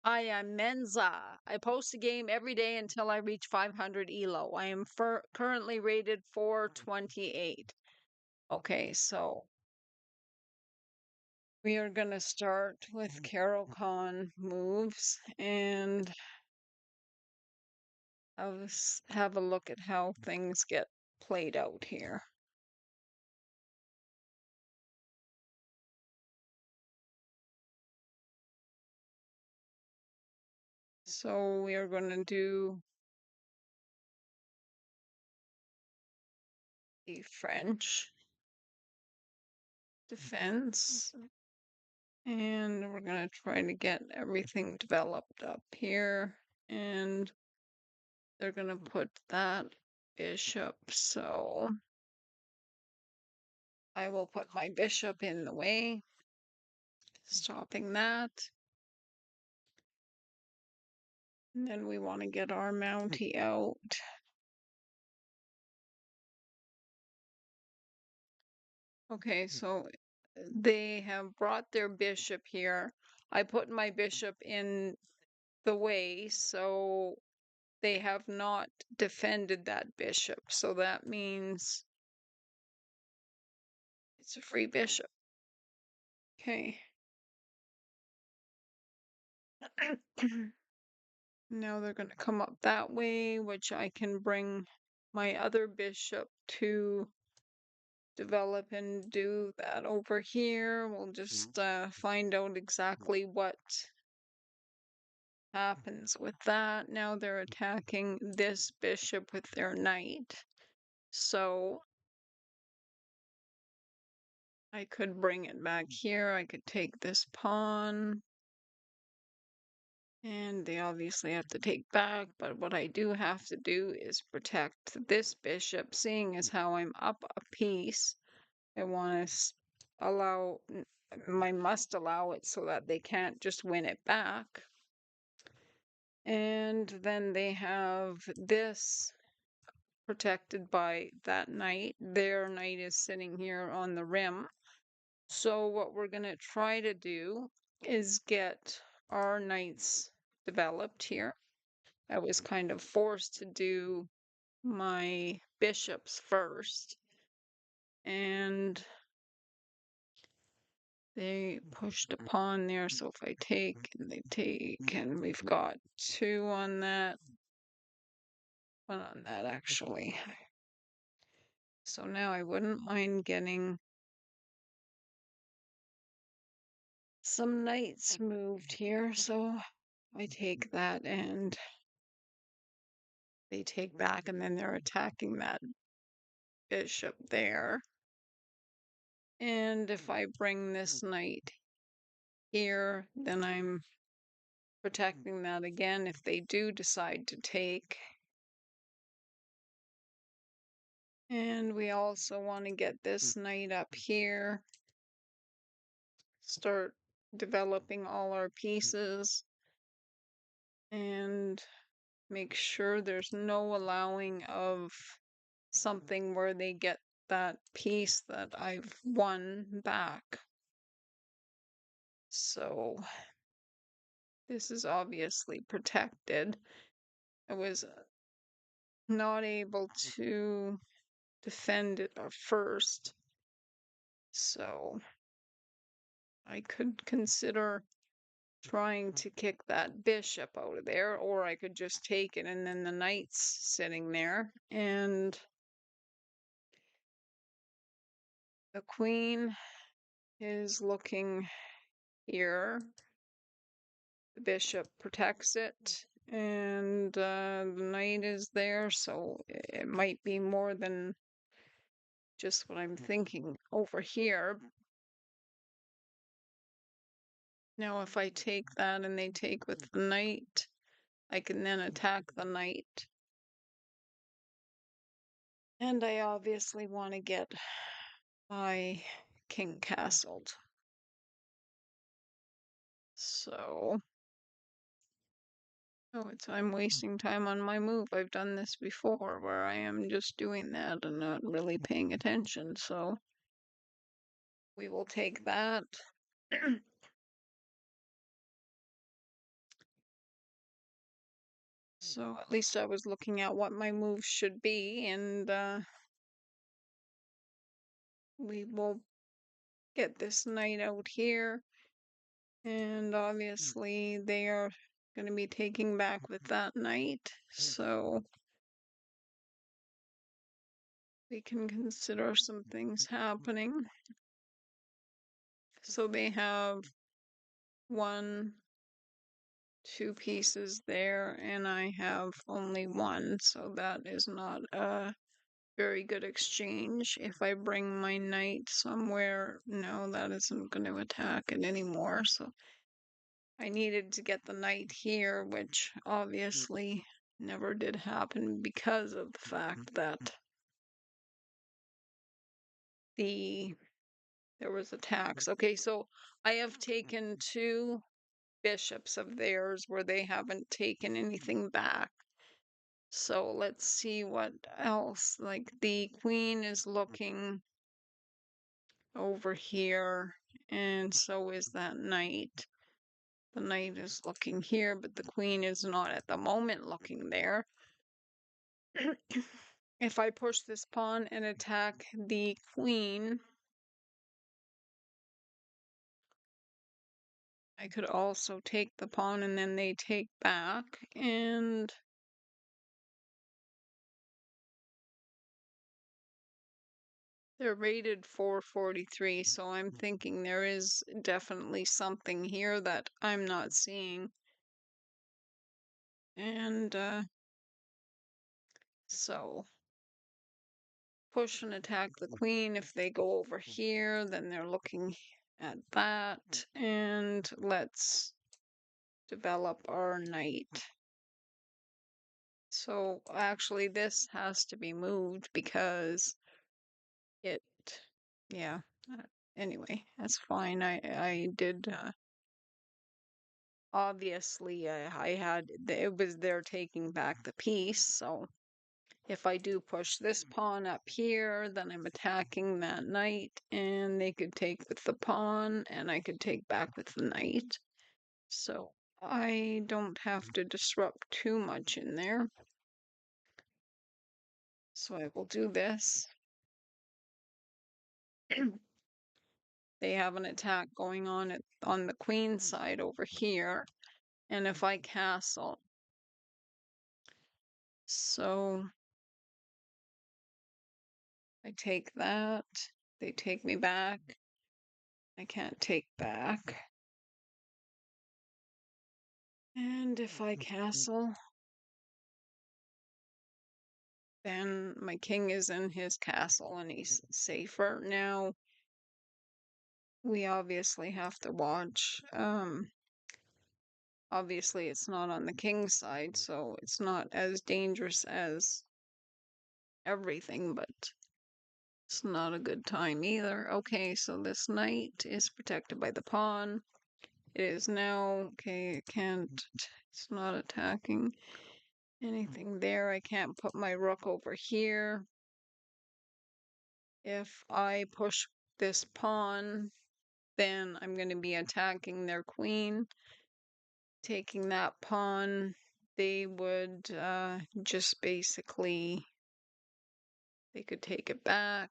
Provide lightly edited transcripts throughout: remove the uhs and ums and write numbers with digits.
I am Menza. I post a game every day until I reach 500 elo. I am currently rated 428. Okay, so we are going to start with Carol Khan moves and have a look at how things get played out here. So we are going to do the French defense, and we're going to try to get everything developed up here, and they're going to put that bishop, so I will put my bishop in the way, stopping that. And then we want to get our mountie out. Okay, so they have brought their bishop here. I put my bishop in the way, so they have not defended that bishop. So that means it's a free bishop. Okay. Now they're going to come up that way, which I can bring my other bishop to develop and do that over here. We'll just find out exactly what happens with that. Now they're attacking this bishop with their knight. So I could bring it back here. I could take this pawn. And they obviously have to take back, but what I do have to do is protect this bishop, seeing as how I'm up a piece. I want to allow, I must allow it so that they can't just win it back. And then they have this protected by that knight. Their knight is sitting here on the rim. So what we're going to try to do is get our knights developed here. I was kind of forced to do my bishops first. And they pushed a pawn there, so if I take and they take, and we've got 2 on that, 1 on that actually. So now I wouldn't mind getting some knights moved here, so I take that and they take back, and then they're attacking that bishop there. And if I bring this knight here, then I'm protecting that again if they do decide to take. And we also want to get this knight up here, start developing all our pieces, and make sure there's no allowing of something where they get that piece that I've won back. So this is obviously protected. I was not able to defend it at first, so I could consider trying to kick that bishop out of there, or I could just take it and then the knight's sitting there, and the queen is looking here. The bishop protects it, and the knight is there, so it might be more than just what I'm thinking over here. Now, if I take that and they take with the knight, I can then attack the knight. And I obviously want to get my king castled. So, oh, I'm wasting time on my move. I've done this before where I am just doing that and not really paying attention. So, we will take that. So at least I was looking at what my moves should be, and we will get this knight out here. And obviously they are going to be taking back with that knight, so we can consider some things happening. So they have one, two pieces there, and I have only one, so that is not a very good exchange. If I bring my knight somewhere, no, that isn't going to attack it anymore. So I needed to get the knight here, which obviously never did happen because of the fact that there was attacks. Okay, so I have taken two bishops of theirs where they haven't taken anything back. So let's see what else. Like the queen is looking over here, and so is that knight. The knight is looking here, but the queen is not at the moment looking there. If I push this pawn and attack the queen, I could also take the pawn and then they take back, and they're rated 443, so I'm thinking there is definitely something here that I'm not seeing. And so push and attack the queen. If they go over here, then they're looking at that. And let's develop our knight. So actually this has to be moved because it, yeah. Anyway, that's fine. I did obviously I had it was there taking back the piece, so if I do push this pawn up here, then I'm attacking that knight, and they could take with the pawn, and I could take back with the knight. So I don't have to disrupt too much in there. So I will do this. They have an attack going on the queen side over here, and if I castle, so I take that, they take me back. I can't take back. And if I castle, then my king is in his castle and he's safer. Now, we obviously have to watch. Obviously, it's not on the king's side, so it's not as dangerous as everything, but it's not a good time either. Okay, so this knight is protected by the pawn. It is now, okay, it can't, it's not attacking anything there. I can't put my rook over here. If I push this pawn, then I'm going to be attacking their queen. Taking that pawn, they would just basically, they could take it back.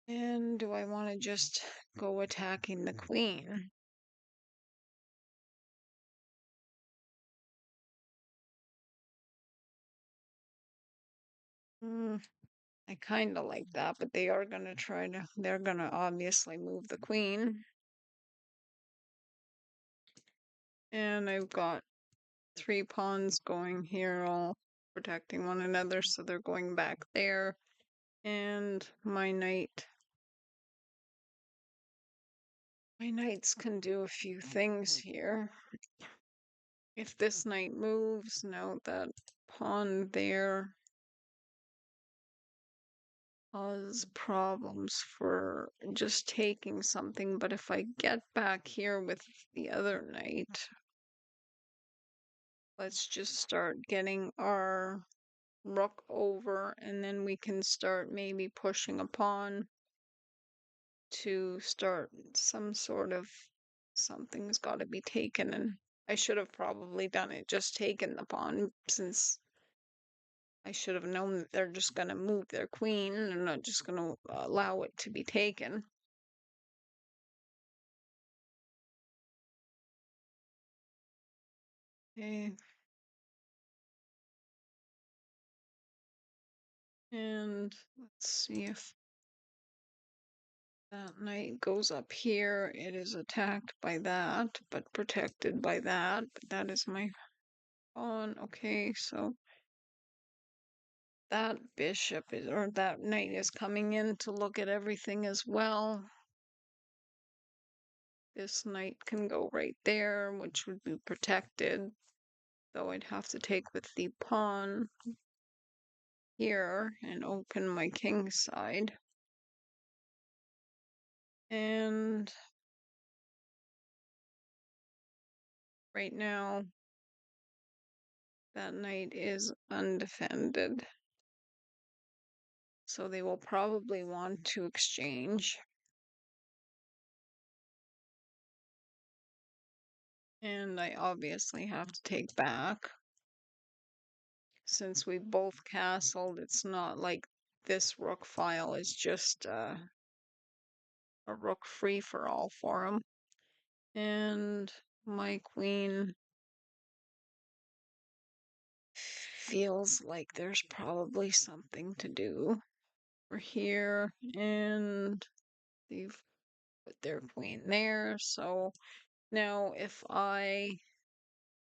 And do I want to just go attacking the queen? I kind of like that, but they are going to they're going to obviously move the queen. And I've got three pawns going here, all protecting one another, so they're going back there. And my knights can do a few things here. If this knight moves, now that pawn there cause problems for just taking something, but if I get back here with the other knight, let's just start getting our rook over, and then we can start maybe pushing a pawn to start some sort of something's got to be taken, and I should have probably done it, just taken the pawn, since I should have known that they're just going to move their queen and not just going to allow it to be taken. Okay. And let's see if that knight goes up here. It is attacked by that, but protected by that. But that is my pawn. Okay, so that bishop is, or that knight is coming in to look at everything as well. This knight can go right there, which would be protected, though I'd have to take with the pawn here and open my king side. And right now, that knight is undefended. So they will probably want to exchange. And I obviously have to take back. Since we both castled, it's not like this rook file is just a rook free for all for him. And my queen feels like there's probably something to do. We're here, and they've put their queen there. So now if I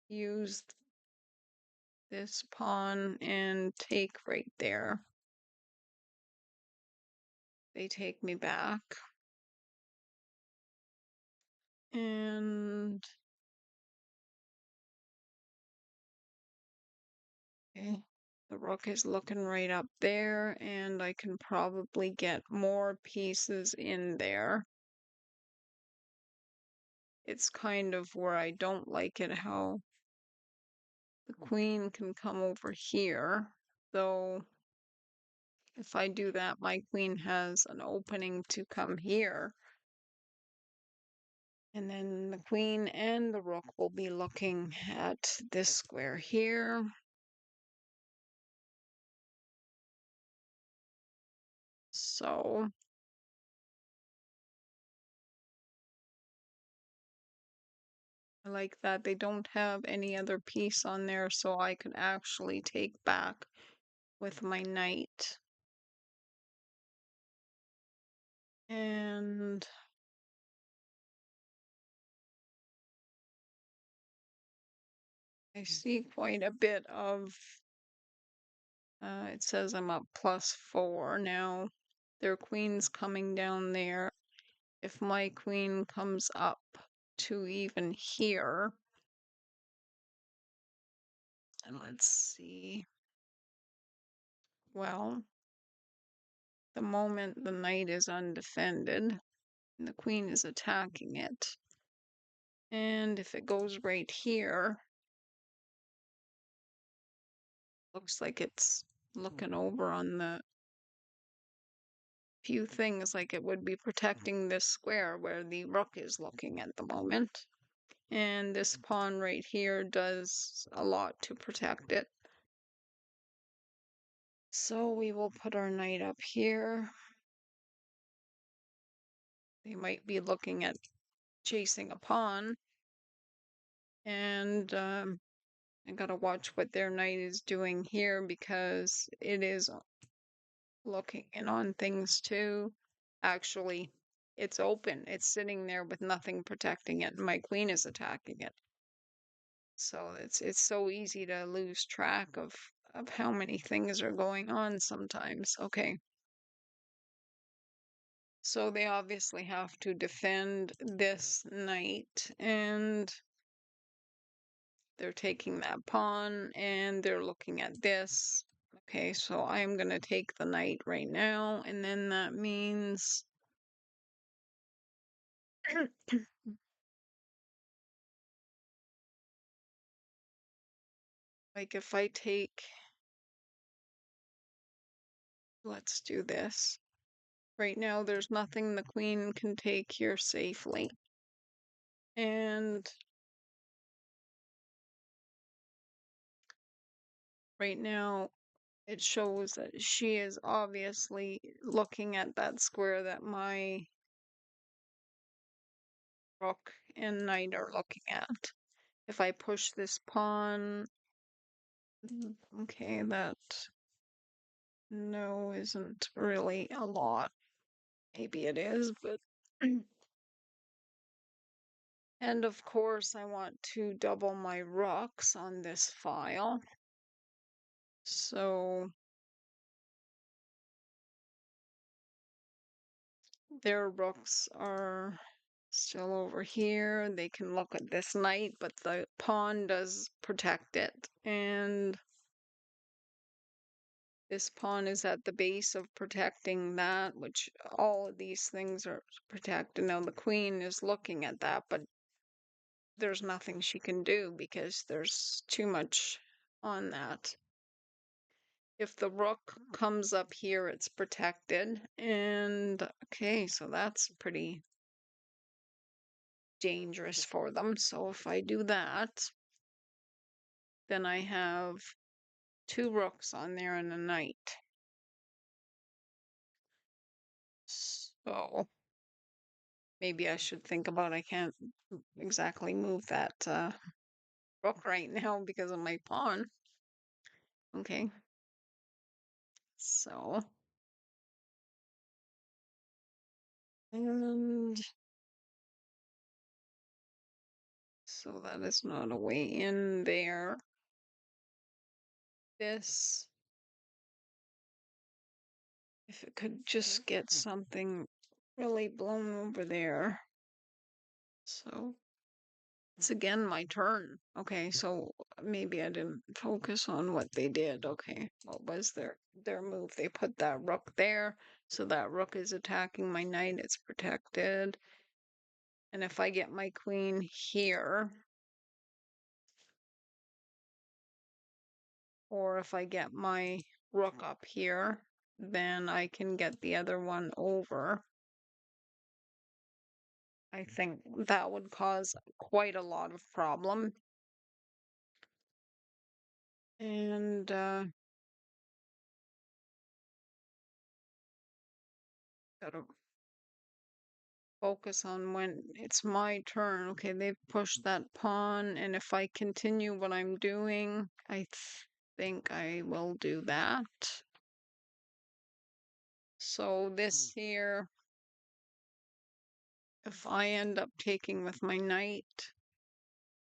use this pawn and take right there, they take me back. And okay, the rook is looking right up there, and I can probably get more pieces in there. It's kind of where I don't like it, how the queen can come over here. Though if I do that, my queen has an opening to come here. And then the queen and the rook will be looking at this square here. So I like that they don't have any other piece on there, so I could actually take back with my knight. And I see quite a bit of, it says I'm up +4 now. Their queen's coming down there. If my queen comes up to even here, and let's see. Well, the moment the knight is undefended, and the queen is attacking it. And if it goes right here, looks like it's looking over on the few things, like it would be protecting this square where the rook is looking at the moment. And this pawn right here does a lot to protect it. So we will put our knight up here. They might be looking at chasing a pawn. And I gotta watch what their knight is doing here, because it is looking in on things too. Actually, it's open. It's sitting there with nothing protecting it. My queen is attacking it. So it's so easy to lose track of how many things are going on sometimes. Okay. So they obviously have to defend this knight, and they're taking that pawn, and they're looking at this. Okay, so I'm going to take the knight right now, and then that means like if I take, let's do this. Right now, there's nothing the queen can take here safely. And right now it shows that she is obviously looking at that square that my rook and knight are looking at. If I push this pawn, okay, that no isn't really a lot. Maybe it is, but and of course I want to double my rooks on this file. So their rooks are still over here. They can look at this knight, but the pawn does protect it. And this pawn is at the base of protecting that, which all of these things are protected. Now the queen is looking at that, but there's nothing she can do because there's too much on that. If the rook comes up here, it's protected. And okay, so that's pretty dangerous for them. So if I do that, then I have two rooks on there and a knight. So maybe I should think about I can't exactly move that rook right now because of my pawn. Okay. So and so that is not a way in there. This, if it could just get something really blown over there. So it's again my turn. Okay, so maybe I didn't focus on what they did. Okay, what was their move? They put that rook there, so that rook is attacking my knight. It's protected. And if I get my queen here, or if I get my rook up here, then I can get the other one over. I think that would cause quite a lot of problem. And gotta focus on when it's my turn. Okay, they've pushed that pawn, and if I continue what I'm doing, I think I will do that. So this here, if I end up taking with my knight,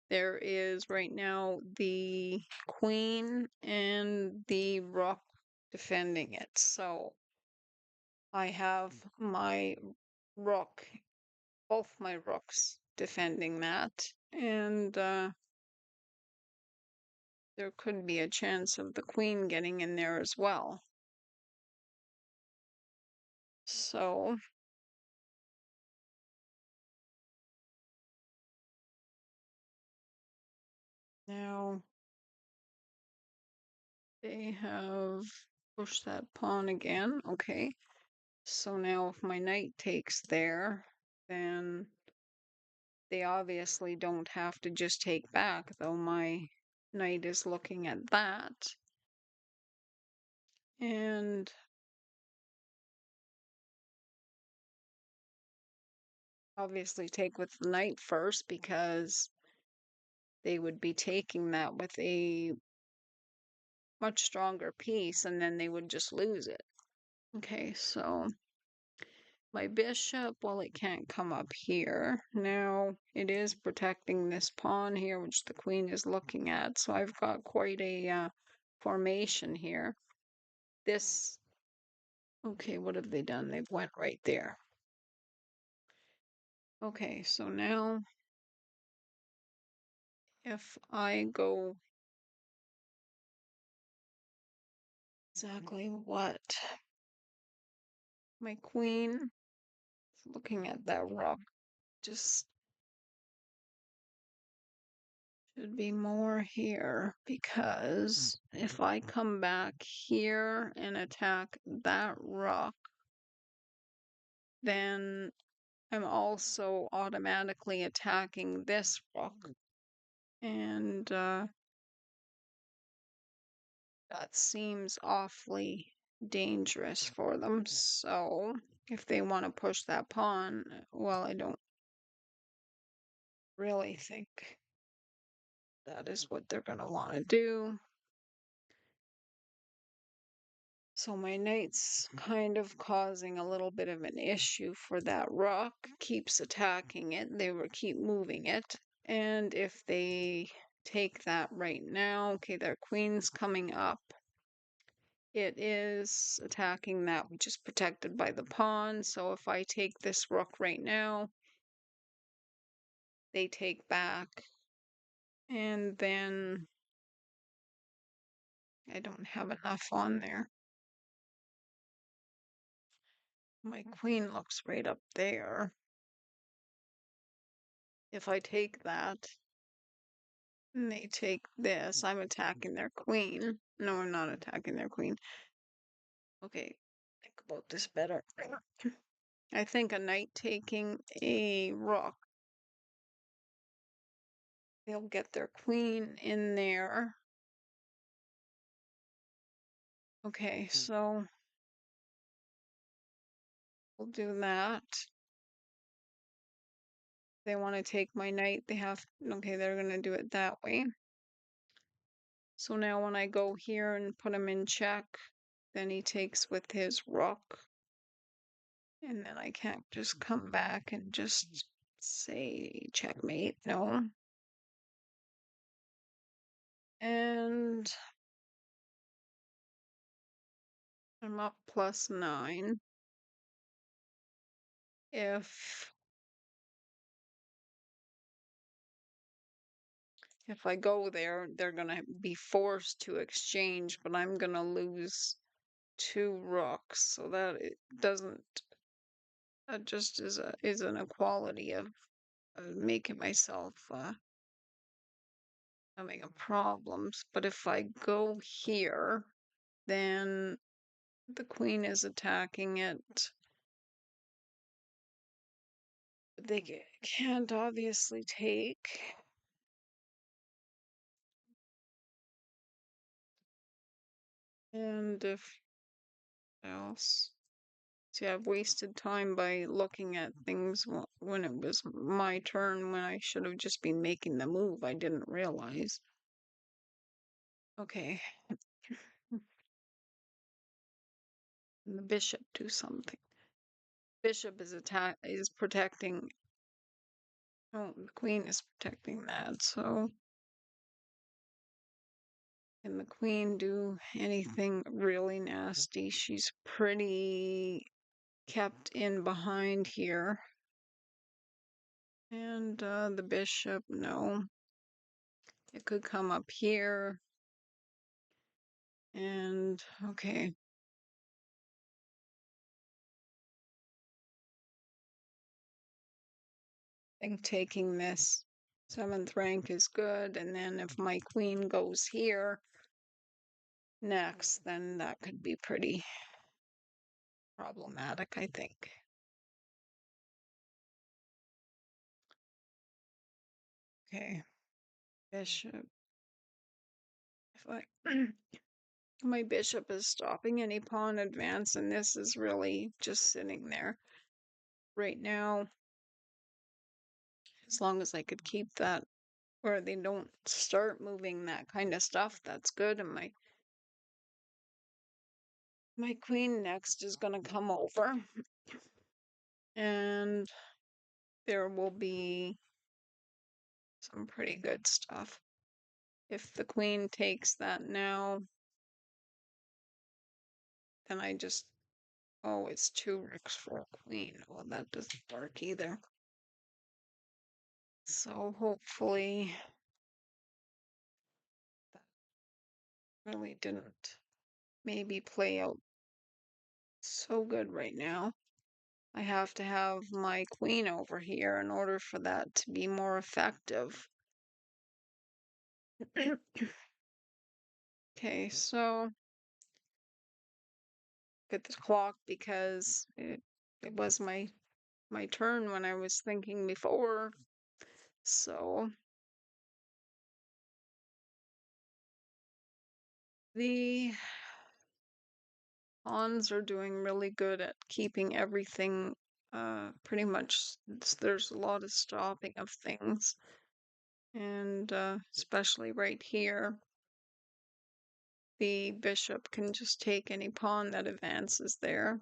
there is right now the queen and the rook defending it. So I have my rook, both my rooks defending that, and there could be a chance of the queen getting in there as well. So now they have pushed that pawn again. Okay. So now if my knight takes there, then they obviously don't have to just take back, though my knight is looking at that. And obviously take with the knight first because they would be taking that with a much stronger piece and then they would just lose it. Okay, so my bishop, well, it can't come up here. Now it is protecting this pawn here, which the queen is looking at. So I've got quite a formation here. This, okay, what have they done? They've went right there. Okay, so now if I go exactly what my queen looking at that rook just should be more here because if I come back here and attack that rook, then I'm also automatically attacking this rook. And That seems awfully dangerous for them. So if they want to push that pawn, well, I don't really think that is what they're going to want to do. So my knight's kind of causing a little bit of an issue for that rook. Keeps attacking it. They will keep moving it. And if they take that right now, okay, their queen's coming up. It is attacking that which is protected by the pawn. So if I take this rook right now, they take back. And then I don't have enough on there. My queen looks right up there. If I take that, and they take this, I'm attacking their queen. No, I'm not attacking their queen. Okay, think about this better. I think a knight taking a rook, they'll get their queen in there. Okay, so we'll do that. They want to take my knight, they have, okay, they're going to do it that way. So now when I go here and put him in check, then he takes with his rook. And then I can't just come back and just say checkmate, no. And I'm up +9. If I go there, they're gonna be forced to exchange, but I'm gonna lose 2 rooks, so that it doesn't. That just is an equality of making myself having a problems. But if I go here, then the queen is attacking it. They can't obviously take. And if else. See, I've wasted time by looking at things when it was my turn, when I should have just been making the move. I didn't realize. Okay. And the bishop do something. Bishop is protecting. Oh, the queen is protecting that. So can the queen do anything really nasty? She's pretty kept in behind here. And the bishop, no. It could come up here. And okay. I think taking this 7th rank is good. And then if my queen goes here next, then that could be pretty problematic, I think. Okay. Bishop. If I my bishop is stopping any pawn advance, and this is really just sitting there right now. As long as I could keep that where they don't start moving that kind of stuff, that's good. And my queen next is going to come over, and there will be some pretty good stuff. If the queen takes that now, then I just, oh, it's 2 rooks for a queen. Well, that doesn't work either. So hopefully that really didn't maybe play out so good right now. I have to have my queen over here in order for that to be more effective. Okay, so look at the clock because it was my turn when I was thinking before. So The pawns are doing really good at keeping everything pretty much, there's a lot of stopping of things. And especially right here, the bishop can just take any pawn that advances there.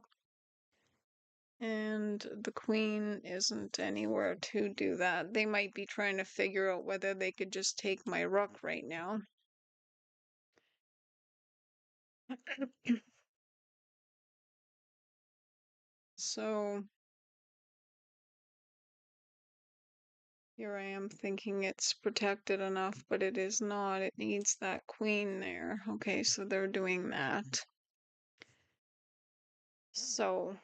And the queen isn't anywhere to do that. They might be trying to figure out whether they could just take my rook right now. So here I am thinking it's protected enough, but it is not. It needs that queen there. Okay, so they're doing that. So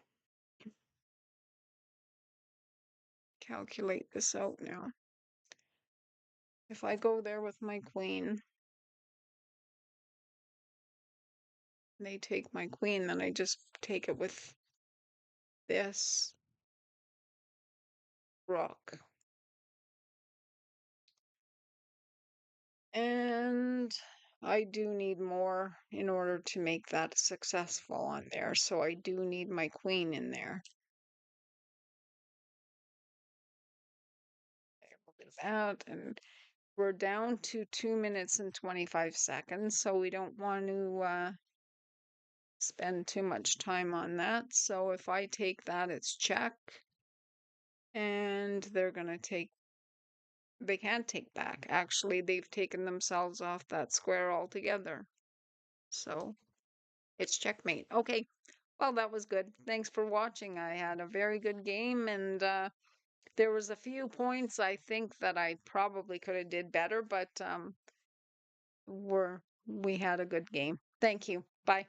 calculate this out now. If I go there with my queen, they take my queen, then I just take it with this rook. And I do need more in order to make that successful on there. So I do need my queen in there. We'll do that. And we're down to 2 minutes and 25 seconds. So we don't want to spend too much time on that. So if I take that, it's check. And they're going to take, they can't take back. Actually, they've taken themselves off that square altogether. So it's checkmate. Okay. Well, that was good. Thanks for watching. I had a very good game, and there was a few points I think that I probably could have did better, but we had a good game. Thank you. Bye.